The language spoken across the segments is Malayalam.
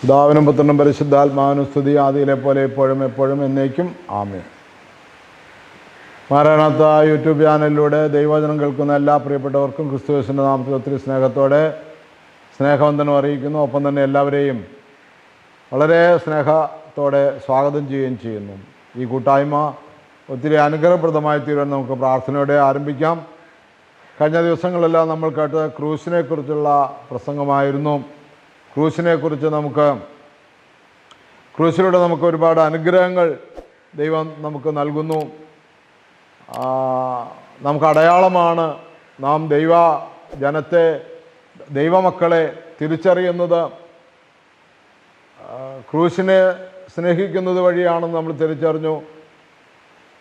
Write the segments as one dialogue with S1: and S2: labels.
S1: പിതാവിനും പുത്രനും പരിശുദ്ധാത്മാവിനും സ്തുതി, ആദിയിലെ പോലെ എപ്പോഴും എപ്പോഴും എന്നേക്കും ആമേൻ. മാറാനാത്ത യൂട്യൂബ് ചാനലിലൂടെ ദൈവവചനം കേൾക്കുന്ന എല്ലാ പ്രിയപ്പെട്ടവർക്കും ക്രിസ്തുയേശുവിൻ്റെ നാമത്തിൽ ഒത്തിരി സ്നേഹത്തോടെ സ്നേഹവന്ദനം അറിയിക്കുന്നു. ഒപ്പം തന്നെ എല്ലാവരെയും വളരെ സ്നേഹത്തോടെ സ്വാഗതം ചെയ്യുന്നു. ഈ കൂട്ടായ്മ ഒത്തിരി അനുഗ്രഹപ്രദമായി തീരുവാൻ നമുക്ക് പ്രാർത്ഥനയോടെ ആരംഭിക്കാം. കഴിഞ്ഞ ദിവസങ്ങളെല്ലാം നമ്മൾ കേട്ട ക്രൂശിനെക്കുറിച്ചുള്ള പ്രസംഗമായിരുന്നു. ക്രൂശിലൂടെ നമുക്ക് ഒരുപാട് അനുഗ്രഹങ്ങൾ ദൈവം നമുക്ക് നൽകുന്നു. നമുക്ക് അടയാളമാണ് നാം ദൈവമക്കളെ തിരിച്ചറിയുന്നത്. ക്രൂശിനെ സ്നേഹിക്കുന്നത് വഴിയാണെന്ന് നമ്മൾ തിരിച്ചറിഞ്ഞു.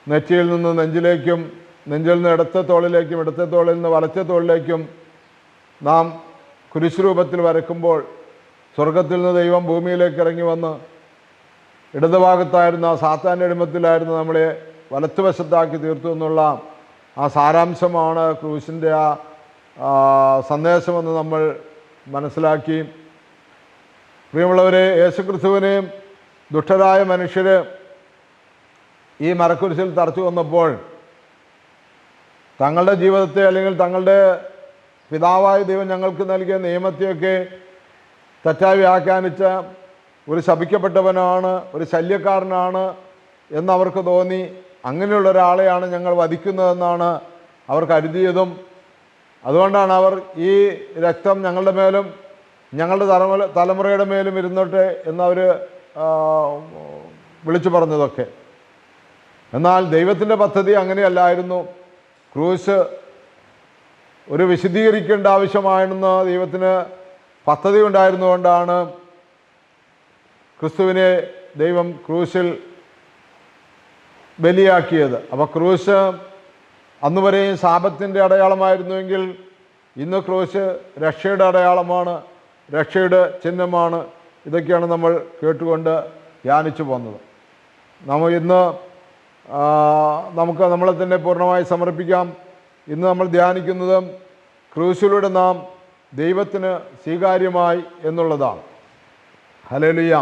S1: നെറ്റിയിൽ നിന്ന് നെഞ്ചിലേക്കും, നെഞ്ചിൽ നിന്ന് ഇടത്തെ തോളിലേക്കും, ഇടത്തെ തോളിൽ നിന്ന് വലത്തെ തോളിലേക്കും നാം കുരിശ് രൂപത്തിൽ വരയ്ക്കുമ്പോൾ സ്വർഗത്തിൽ നിന്ന് ദൈവം ഭൂമിയിലേക്ക് ഇറങ്ങി വന്ന് ഇടതുഭാഗത്തായിരുന്ന സാത്താൻ്റെ അടിമത്തിലായിരുന്നു നമ്മളെ വലത്തുവശത്താക്കി തീർത്തു എന്നുള്ള ആ സാരാംശമാണ് ക്രൂശിൻ്റെ ആ സന്ദേശമെന്ന് നമ്മൾ മനസ്സിലാക്കി. പ്രിയമുള്ളവരെ, യേശുക്രിസ്തുവിനെയും ദുഷ്ടരായ മനുഷ്യർ ഈ മരക്കുരിശിൽ തറച്ചു വന്നപ്പോൾ തങ്ങളുടെ ജീവിതത്തെ, അല്ലെങ്കിൽ തങ്ങളുടെ പിതാവായ ദൈവം ഞങ്ങൾക്ക് നൽകിയ നിയമത്തെയൊക്കെ തെറ്റായി വ്യാഖ്യാനിച്ച ഒരു ശപിക്കപ്പെട്ടവനാണ്, ഒരു ശല്യക്കാരനാണ് എന്നവർക്ക് തോന്നി. അങ്ങനെയുള്ള ഒരാളെയാണ് ഞങ്ങൾ വധിക്കുന്നതെന്നാണ് അവർ കരുതിയതും. അതുകൊണ്ടാണ് അവർ ഈ രക്തം ഞങ്ങളുടെ മേലും ഞങ്ങളുടെ തലമുറയുടെ മേലും ഇരുന്നോട്ടെ എന്നവർ വിളിച്ചു പറഞ്ഞതൊക്കെ. എന്നാൽ ദൈവത്തിൻ്റെ പദ്ധതി അങ്ങനെയല്ലായിരുന്നു. ക്രൂശ് ഒരു വിശദീകരിക്കേണ്ട ആവശ്യമാണെന്ന് ദൈവത്തിന് പദ്ധതി ഉണ്ടായിരുന്നുകൊണ്ടാണ് ക്രിസ്തുവിനെ ദൈവം ക്രൂശിൽ ബലിയാക്കിയത്. അപ്പോൾ ക്രൂശ് അന്നുവരെയും ശാപത്തിൻ്റെ അടയാളമായിരുന്നുവെങ്കിൽ ഇന്ന് ക്രൂശ് രക്ഷയുടെ അടയാളമാണ്, രക്ഷയുടെ ചിഹ്നമാണ്. ഇതൊക്കെയാണ് നമ്മൾ കേട്ടുകൊണ്ട് ധ്യാനിച്ചു പോകുന്നത്. നമുക്ക് നമ്മളെ തന്നെ പൂർണ്ണമായി സമർപ്പിക്കാം. ഇന്ന് നമ്മൾ ധ്യാനിക്കുന്നത് ക്രൂശിലൂടെ നാം ദൈവത്തിന് സ്വീകാര്യമായി എന്നുള്ളതാണ്. ഹല്ലേലൂയ.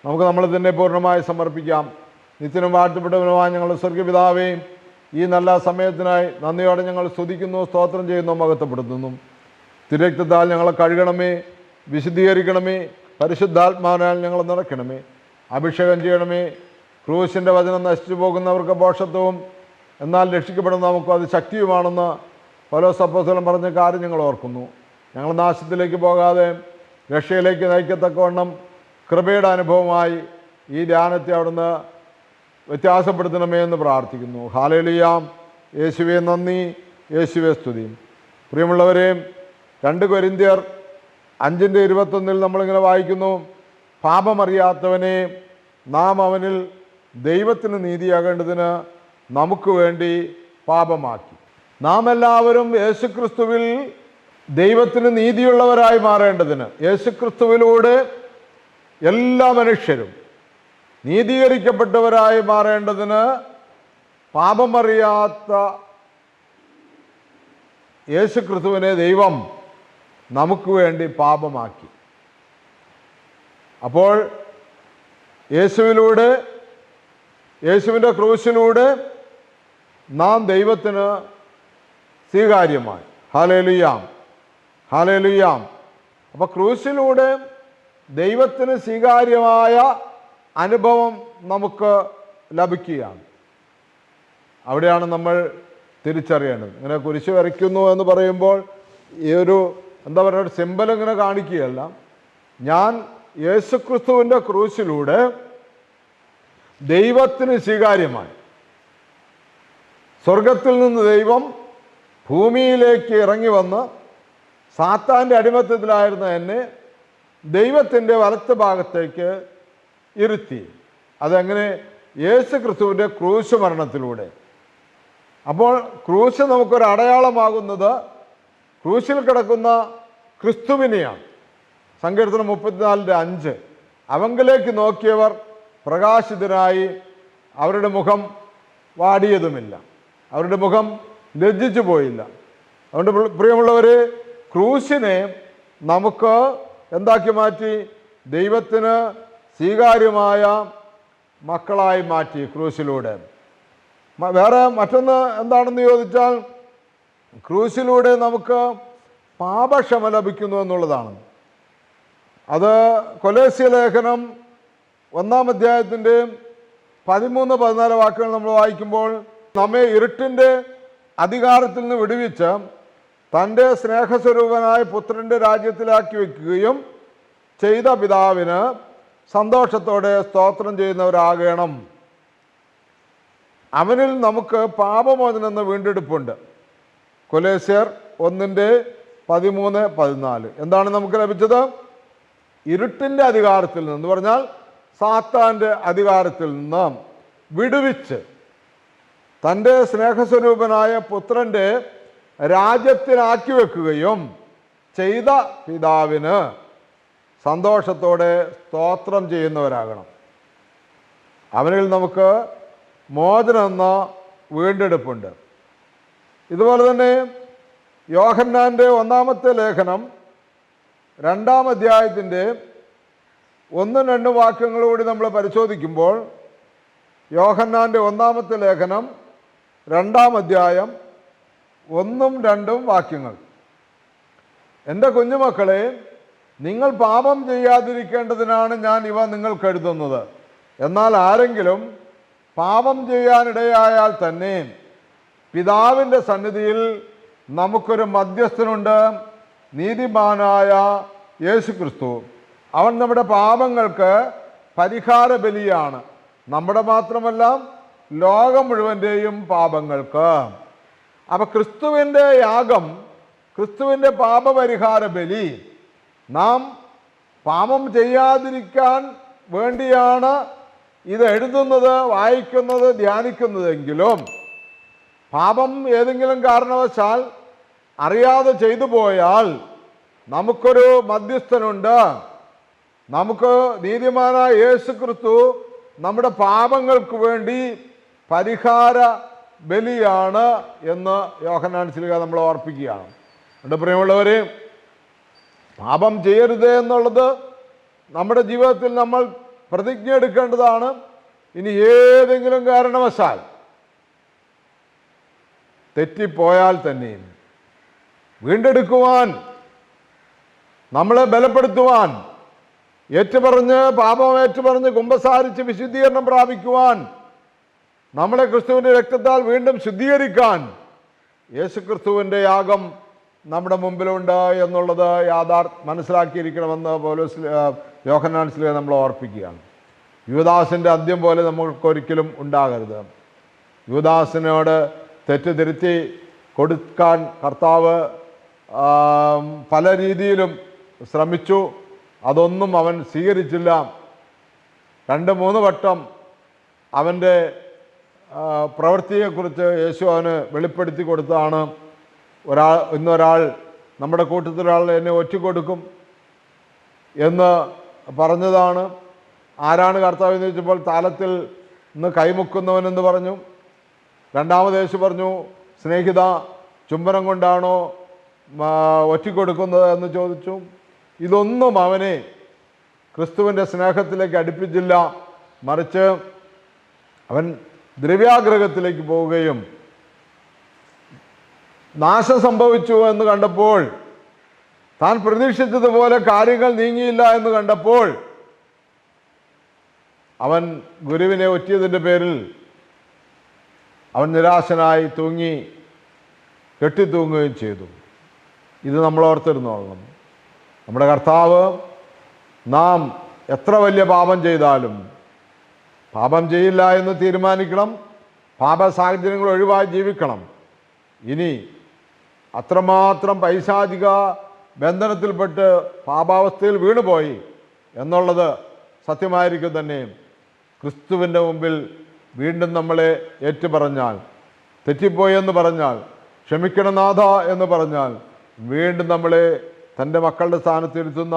S1: നമുക്ക് നമ്മളെ തന്നെ പൂർണ്ണമായി സമർപ്പിക്കാം. നിത്യനും വാഴ്ത്തപ്പെട്ടവനുമായ ഞങ്ങളുടെ സ്വർഗ്ഗപിതാവേ, ഈ നല്ല സമയത്തിനായി നന്ദിയോടെ ഞങ്ങൾ സ്തുതിക്കുന്നു, സ്തോത്രം ചെയ്യുന്നു, മഹത്വപ്പെടുത്തുന്നു. തിരുരക്തത്താൽ ഞങ്ങളെ കഴുകണമേ, വിശുദ്ധീകരിക്കണമേ, പരിശുദ്ധാത്മാവിനാൽ ഞങ്ങൾ നിറയ്ക്കണമേ, അഭിഷേകം ചെയ്യണമേ. ക്രൂശിൻ്റെ വചനം നശിച്ചു പോകുന്നവർക്ക് ഭോഷത്വവും എന്നാൽ രക്ഷിക്കപ്പെടുന്ന നമുക്ക് അത് ശക്തിയുമാണെന്ന് പൗലോസ് അപ്പോസ്തലൻ പറഞ്ഞ കാര്യം ഞങ്ങൾ ഓർക്കുന്നു. ഞങ്ങൾ നാശത്തിലേക്ക് പോകാതെ രക്ഷയിലേക്ക് നയിക്കത്തക്കവണ്ണം കൃപയുടെ അനുഭവമായി ഈ ധ്യാനത്തെ അവിടുന്ന് വ്യത്യാസപ്പെടുത്തണമേ എന്ന് പ്രാർത്ഥിക്കുന്നു. ഹല്ലേലൂയ. യേശുവേ നന്ദി, യേശുവേ സ്തുതി. പ്രിയമുള്ളവരെ, 2 കൊരിന്ത്യർ 5:21 നമ്മളിങ്ങനെ വായിക്കുന്നു, പാപമറിയാത്തവനെ നാം അവനിൽ ദൈവത്തിന് നീതിയാകേണ്ടതിന് നമുക്ക് വേണ്ടി പാപമാക്കി. നാം എല്ലാവരും യേശുക്രിസ്തുവിൽ ദൈവത്തിന് നീതിയുള്ളവരായി മാറേണ്ടതിന്, യേശുക്രിസ്തുവിലൂടെ എല്ലാ മനുഷ്യരും നീതീകരിക്കപ്പെട്ടവരായി മാറേണ്ടതിന് പാപമറിയാത്ത യേശുക്രിസ്തുവിനെ ദൈവം നമുക്ക് വേണ്ടി പാപമാക്കി. അപ്പോൾ യേശുവിൻ്റെ ക്രൂശിലൂടെ നാം ദൈവത്തിന് സ്വീകാര്യമായി. Hallelujah, hallelujah. അപ്പോൾ ക്രൂശിലൂടെ ദൈവത്തിന് സ്വീകാര്യമായ അനുഭവം നമുക്ക് ലഭിക്കുകയാണ്. അവിടെയാണ് നമ്മൾ തിരിച്ചറിയേണ്ടത്. ഇങ്ങനെ കുരിശ് വരയ്ക്കുന്നു എന്ന് പറയുമ്പോൾ ഈ ഒരു ഒരു സിമ്പൽ ഇങ്ങനെ കാണിക്കുകയല്ല. ഞാൻ യേശുക്രിസ്തുവിൻ്റെ ക്രൂശിലൂടെ ദൈവത്തിന് സ്വീകാര്യമായി. സ്വർഗത്തിൽ നിന്ന് ദൈവം ഭൂമിയിലേക്ക് ഇറങ്ങി വന്ന് സാത്താൻ്റെ അടിമത്തത്തിലായിരുന്ന എന്നെ ദൈവത്തിൻ്റെ വലത്ത് ഭാഗത്തേക്ക് ഇരുത്തി. അതെങ്ങനെ? യേശുക്രിസ്തുവിൻ്റെ ക്രൂശ് മരണത്തിലൂടെ. അപ്പോൾ ക്രൂശ് നമുക്കൊരു അടയാളമാകുന്നത് ക്രൂശിൽ കിടക്കുന്ന ക്രിസ്തുവിനെയാണ്. സങ്കീർത്തനം 34:5 അവങ്കലേക്ക് നോക്കിയവർ പ്രകാശിതരായി, അവരുടെ മുഖം വാടിയതുമില്ല, അവരുടെ മുഖം ലജ്ജിച്ചു പോയില്ല. അതുകൊണ്ട് പ്രിയമുള്ളവർ, ക്രൂശിനെ നമുക്ക് എന്താക്കി മാറ്റി? ദൈവത്തിന് സ്വീകാര്യമായ മക്കളായി മാറ്റി ക്രൂശിലൂടെ. വേറെ മറ്റൊന്ന് എന്താണെന്ന് ചോദിച്ചാൽ, ക്രൂശിലൂടെ നമുക്ക് പാപക്ഷമ ലഭിക്കുന്നു എന്നുള്ളതാണ്. അത് കൊലോസ്യ ലേഖനം 1-ാം അധ്യായത്തിൻ്റെ 13-14 വാക്കുകൾ നമ്മൾ വായിക്കുമ്പോൾ, നമ്മെ ഇരുട്ടിൻ്റെ അധികാരത്തിൽ നിന്ന് വിടുവിച്ച് തൻ്റെ സ്നേഹസ്വരൂപനായ പുത്രൻ്റെ രാജ്യത്തിലാക്കി വയ്ക്കുകയും ചെയ്ത പിതാവിന് സന്തോഷത്തോടെ സ്തോത്രം ചെയ്യുന്നവരാകണം. അവനിൽ നമുക്ക് പാപമോചനം എന്ന വീണ്ടെടുപ്പുണ്ട്. കൊലോസ്യർ 1:13-14. എന്താണ് നമുക്ക് ലഭിച്ചത്? ഇരുട്ടിൻ്റെ അധികാരത്തിൽ നിന്ന് പറഞ്ഞാൽ സാത്താൻ്റെ അധികാരത്തിൽ നിന്ന് വിടുവിച്ച് തൻ്റെ സ്നേഹസ്വരൂപനായ പുത്രൻ്റെ രാജ്യത്തിലാക്കി വെക്കുകയും ചെയ്ത പിതാവിന് സന്തോഷത്തോടെ സ്തോത്രം ചെയ്യുന്നവരാകണം. അവനിൽ നമുക്ക് മോചനം എന്ന വീണ്ടെടുപ്പുണ്ട്. ഇതുപോലെ തന്നെ യോഹന്നാൻ്റെ 1-ാമത്തെ ലേഖനം 2-ാം അധ്യായത്തിൻ്റെ 1-2 വാക്യങ്ങളോട് നമ്മൾ പരിശോധിക്കുമ്പോൾ, യോഹന്നാൻ്റെ 1-ാമത്തെ ലേഖനം 2-ാം അധ്യായം 1-2 വാക്യങ്ങൾ. എൻ്റെ കുഞ്ഞുമക്കളെ, നിങ്ങൾ പാപം ചെയ്യാതിരിക്കേണ്ടതിനാണ് ഞാൻ ഇവ നിങ്ങൾക്ക് എഴുതുന്നത്. എന്നാൽ ആരെങ്കിലും പാപം ചെയ്യാനിടയായാൽ തന്നെ പിതാവിൻ്റെ സന്നിധിയിൽ നമുക്കൊരു മധ്യസ്ഥനുണ്ട്, നീതിമാനായ യേശുക്രിസ്തു. അവൻ നമ്മുടെ പാപങ്ങൾക്ക് പരിഹാര ബലിയാണ്, നമ്മുടെ മാത്രമല്ല ലോകം മുഴുവൻ്റെയും പാപങ്ങൾക്ക്. അപ്പം ക്രിസ്തുവിൻ്റെ യാഗം, ക്രിസ്തുവിൻ്റെ പാപപരിഹാര ബലി നാം പാപം ചെയ്യാതിരിക്കാൻ വേണ്ടിയാണ് ഇത് എഴുതുന്നത്, വായിക്കുന്നത്, ധ്യാനിക്കുന്നതെങ്കിലും പാപം ഏതെങ്കിലും കാരണവശാൽ അറിയാതെ ചെയ്തു പോയാൽ നമുക്കൊരു മധ്യസ്ഥനുണ്ട്. നമുക്ക് നീതിമാനായ യേശുക്രിസ്തു നമ്മുടെ പാപങ്ങൾക്ക് വേണ്ടി പരിഹാര ബലിയാണ് എന്ന് യോഹന്നാൻ ശ്ലീഹ നമ്മളെ ഓർപ്പിക്കുകയാണ്. എൻ്റെ പ്രിയമുള്ളവരെ, പാപം ചെയ്യരുത് എന്നുള്ളത് നമ്മുടെ ജീവിതത്തിൽ നമ്മൾ പ്രതിജ്ഞ എടുക്കേണ്ടതാണ്. ഇനി ഏതെങ്കിലും കാരണവശാൽ തെറ്റിപ്പോയാൽ തന്നെയും വീണ്ടെടുക്കുവാൻ, നമ്മളെ ബലപ്പെടുത്തുവാൻ, ഏറ്റുപറഞ്ഞ് പാപം ഏറ്റുപറഞ്ഞ് കുമ്പസാരിച്ച് വിശുദ്ധീകരണം പ്രാപിക്കുവാൻ, നമ്മളെ ക്രിസ്തുവിൻ്റെ രക്തത്താൽ വീണ്ടും ശുദ്ധീകരിക്കാൻ യേശുക്രിസ്തുവിൻ്റെ യാഗം നമ്മുടെ മുമ്പിലുണ്ട് എന്നുള്ളത് മനസ്സിലാക്കിയിരിക്കണമെന്ന് യോഹന്നാൻ ശ്ലീഹ നമ്മളെ ഓർപ്പിക്കുകയാണ്. യൂദാസിൻ്റെ അന്ത്യം പോലെ നമുക്കൊരിക്കലും ഉണ്ടാകരുത്. യൂദാസിനോട് തെറ്റ് തിരുത്തി കൊടുക്കാൻ കർത്താവ് പല രീതിയിലും ശ്രമിച്ചു. അതൊന്നും അവൻ സ്വീകരിച്ചില്ല. 2-3 വട്ടം അവൻ്റെ പ്രവൃത്തിയെക്കുറിച്ച് യേശു അവന് വെളിപ്പെടുത്തി കൊടുത്താണ്. ഇന്നൊരാൾ നമ്മുടെ കൂട്ടത്തിലൊരാൾ എന്നെ ഒറ്റിക്കൊടുക്കും എന്ന് പറഞ്ഞതാണ്. ആരാണ് കർത്താവ് എന്ന് ചോദിച്ചപ്പോൾ താലത്തിൽ നിന്ന് കൈമുക്കുന്നവനെന്ന് പറഞ്ഞു. രണ്ടാമത് യേശു പറഞ്ഞു, സ്നേഹിത, ചുംബനം കൊണ്ടാണോ ഒറ്റിക്കൊടുക്കുന്നത് എന്ന് ചോദിച്ചു. ഇതൊന്നും അവനെ ക്രിസ്തുവിൻ്റെ സ്നേഹത്തിലേക്ക് അടുപ്പിച്ചില്ല. മറിച്ച് അവൻ ദ്രവ്യാഗ്രഹത്തിലേക്ക് പോവുകയും നാശം സംഭവിച്ചു എന്ന് കണ്ടപ്പോൾ, താൻ പ്രതീക്ഷിച്ചതുപോലെ കാര്യങ്ങൾ നീങ്ങിയില്ല എന്ന് കണ്ടപ്പോൾ, അവൻ ഗുരുവിനെ ഒറ്റിയതിൻ്റെ പേരിൽ അവൻ നിരാശനായി കെട്ടിത്തൂങ്ങുകയും ചെയ്തു. ഇത് നമ്മൾ ഓർത്തിരുന്നോളണം. നമ്മുടെ കർത്താവ് നാം എത്ര വലിയ പാപം ചെയ്താലും പാപം ചെയ്യില്ല എന്ന് തീരുമാനിക്കണം. പാപ സാഹചര്യങ്ങൾ ഒഴിവായി ജീവിക്കണം. ഇനി അത്രമാത്രം പൈശാചിക ബന്ധനത്തിൽപ്പെട്ട് പാപാവസ്ഥയിൽ വീണുപോയി എന്നുള്ളത് സത്യമായിരിക്കും തന്നെ. ക്രിസ്തുവിൻ്റെ മുമ്പിൽ വീണ്ടും നമ്മളെ ഏറ്റുപറഞ്ഞാൽ, തെറ്റിപ്പോയെന്ന് പറഞ്ഞാൽ, ക്ഷമിക്കണം നാഥ എന്ന് പറഞ്ഞാൽ, വീണ്ടും നമ്മളെ തൻ്റെ മക്കളുടെ സ്ഥാനത്തിരുത്തുന്ന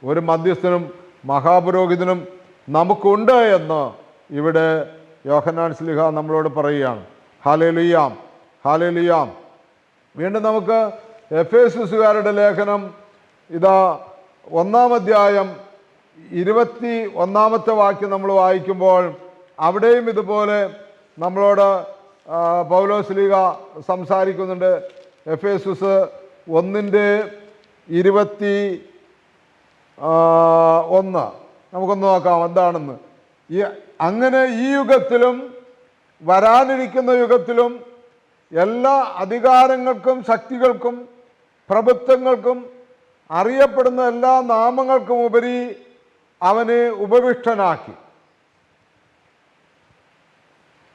S1: ഒരു മധ്യസ്ഥനും മഹാപുരോഹിതനും നമുക്കുണ്ട് എന്ന് ഇവിടെ യോഹന്നാൻ ശ്ലീഹ നമ്മളോട് പറയുകയാണ്. Hallelujah, hallelujah. വീണ്ടും നമുക്ക് എഫേസ്യസുകാരുടെ ലേഖനം 1-ാം അധ്യായം 21 വാക്യം നമ്മൾ വായിക്കുമ്പോൾ അവിടെയും ഇതുപോലെ നമ്മളോട് പൗലോസ് ലീഗ സംസാരിക്കുന്നുണ്ട്. എഫേസുസ് 1:21 നമുക്കൊന്ന് നോക്കാം എന്താണെന്ന്. അങ്ങനെ ഈ യുഗത്തിലും വരാനിരിക്കുന്ന യുഗത്തിലും എല്ലാ അധികാരങ്ങൾക്കും ശക്തികൾക്കും പ്രഭുത്വങ്ങൾക്കും അറിയപ്പെടുന്ന എല്ലാ നാമങ്ങൾക്കും ഉപരി അവനെ ഉപവിഷ്ടനാക്കി.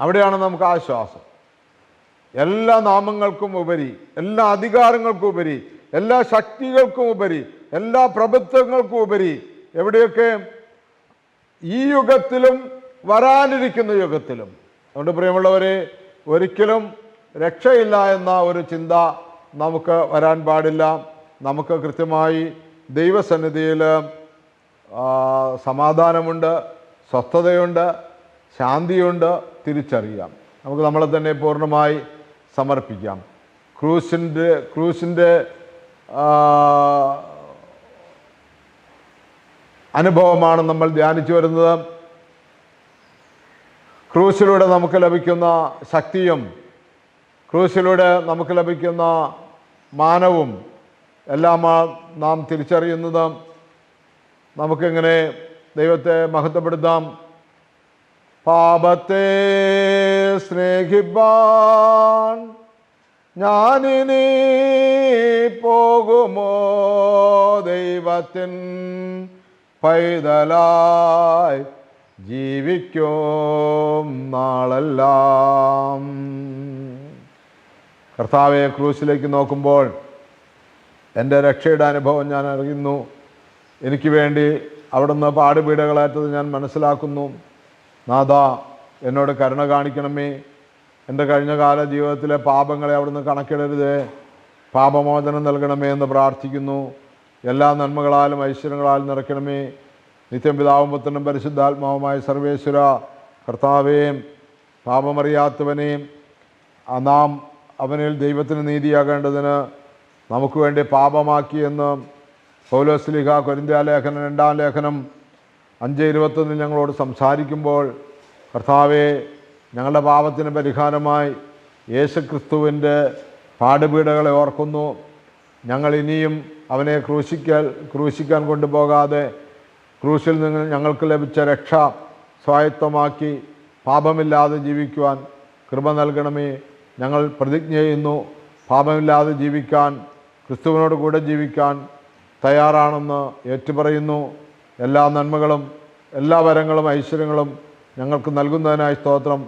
S1: അവിടെയാണ് നമുക്ക് ആശ്വാസം. എല്ലാ നാമങ്ങൾക്കും ഉപരി, എല്ലാ അധികാരങ്ങൾക്കും ഉപരി, എല്ലാ ശക്തികൾക്കും ഉപരി, എല്ലാ പ്രഭുത്വങ്ങൾക്കും ഉപരി, എവിടെയൊക്കെ ഈ യുഗത്തിലും വരാനിരിക്കുന്ന യുഗത്തിലും. അതുകൊണ്ട് പ്രിയമുള്ളവരെ, ഒരിക്കലും രക്ഷയില്ല എന്ന ഒരു ചിന്ത നമുക്ക് വരാൻ പാടില്ല. നമുക്ക് കൃത്യമായി ദൈവസന്നിധിയിൽ സമാധാനമുണ്ട്, സ്വസ്ഥതയുണ്ട്, ശാന്തിയുണ്ട് തിരിച്ചറിയാം. നമുക്ക് നമ്മളെ തന്നെ പൂർണ്ണമായി സമർപ്പിക്കാം. ക്രൂശിൻ്റെ അനുഭവമാണ് നമ്മൾ ധ്യാനിച്ചു വരുന്നത്. ക്രൂശിലൂടെ നമുക്ക് ലഭിക്കുന്ന ശക്തിയും ക്രൂശിലൂടെ നമുക്ക് ലഭിക്കുന്ന മാനവും എല്ലാം നാം തിരിച്ചറിയുന്നത്. നമുക്കിങ്ങനെ ദൈവത്തെ മഹത്വപ്പെടുത്താം. പാപത്തെ സ്നേഹിപ്പാൻ ഞാനിനി പോകുമോ ദൈവത്തിൻ പൈതലായി ജീവിക്കും നാളെല്ലാം. കർത്താവെ, ക്രൂശിലേക്ക് നോക്കുമ്പോൾ എൻ്റെ രക്ഷയുടെ അനുഭവം ഞാൻ അറിയുന്നു. എനിക്ക് വേണ്ടി അവിടുന്ന് പാടുപീഡകളേറ്റത് ഞാൻ മനസ്സിലാക്കുന്നു. നാഥ, എന്നോട് കരുണ കാണിക്കണമേ. എൻ്റെ കഴിഞ്ഞകാല ജീവിതത്തിലെ പാപങ്ങളെ അവിടുന്ന് കണക്കിടരുതേ. പാപമോചനം നൽകണമേ എന്ന് പ്രാർത്ഥിക്കുന്നു. എല്ലാ നന്മകളാലും ഐശ്വര്യങ്ങളാലും നിറയ്ക്കണമേ. നിത്യം പിതാവും പുത്രനും പരിശുദ്ധാത്മാവുമായ സർവേശ്വര കർത്താവേ, പാപമറിയാത്തവനെയും നാം അവനിൽ ദൈവത്തിന് നീതിയാകേണ്ടതിന് നമുക്ക് വേണ്ടി പാപമാക്കിയെന്ന് പൗലോസ് ലീഗ കൊരിന്ത്യലേഖനം 2-ാം ലേഖനം 5:21 ഞങ്ങളോട് സംസാരിക്കുമ്പോൾ, കർത്താവെ, ഞങ്ങളുടെ പാപത്തിന് പരിഹാരമായി യേശുക്രിസ്തുവിൻ്റെ പാടുപീഡകളെ ഓർക്കുന്നു. ഞങ്ങൾ ഇനിയും അവനെ ക്രൂശിക്കാൻ കൊണ്ടുപോകാതെ ക്രൂശിൽ നിന്ന് ഞങ്ങൾക്ക് ലഭിച്ച രക്ഷ സ്വായത്തമാക്കി പാപമില്ലാതെ ജീവിക്കുവാൻ കൃപ നൽകണമേ. ഞങ്ങൾ പ്രതിജ്ഞ ചെയ്യുന്നു, പാപമില്ലാതെ ജീവിക്കാൻ, ക്രിസ്തുവിനോട് കൂടെ ജീവിക്കാൻ തയ്യാറാണെന്ന് ഏറ്റുപറയുന്നു. എല്ലാ നന്മകളും എല്ലാ വരങ്ങളും ഐശ്വര്യങ്ങളും ഞങ്ങൾക്ക് നൽകുന്നതിനായി സ്തോത്രം.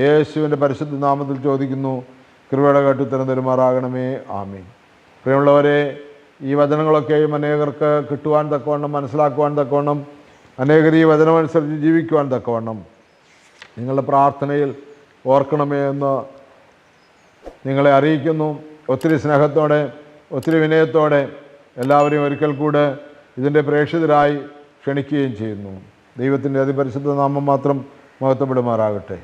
S1: യേശുവിൻ്റെ പരിശുദ്ധ നാമത്തിൽ ചോദിക്കുന്നു. കൃപയുടെ കേട്ടുത്തരം തരുമാറാകണമേ. ആമീൻ. പ്രിയമുള്ളവരെ, ഈ വചനങ്ങളൊക്കെയും അനേകർക്ക് കിട്ടുവാൻ തക്കവണ്ണം, മനസ്സിലാക്കുവാൻ തക്കവണ്ണം, അനേകർ ഈ വചനമനുസരിച്ച് ജീവിക്കുവാൻ തക്കവണ്ണം നിങ്ങളുടെ പ്രാർത്ഥനയിൽ ഓർക്കണമേ എന്ന് നിങ്ങളെ അറിയിക്കുന്നു. ഒത്തിരി സ്നേഹത്തോടെ, ഒത്തിരി വിനയത്തോടെ എല്ലാവരെയും ഒരിക്കൽ കൂടെ ഇതിൻ്റെ പ്രേക്ഷിതരായി ക്ഷണിക്കുകയും ചെയ്യുന്നു. ദൈവത്തിൻ്റെ അതിപരിശുദ്ധ നാമം മാത്രം മഹത്വപ്പെടുമാറാകട്ടെ.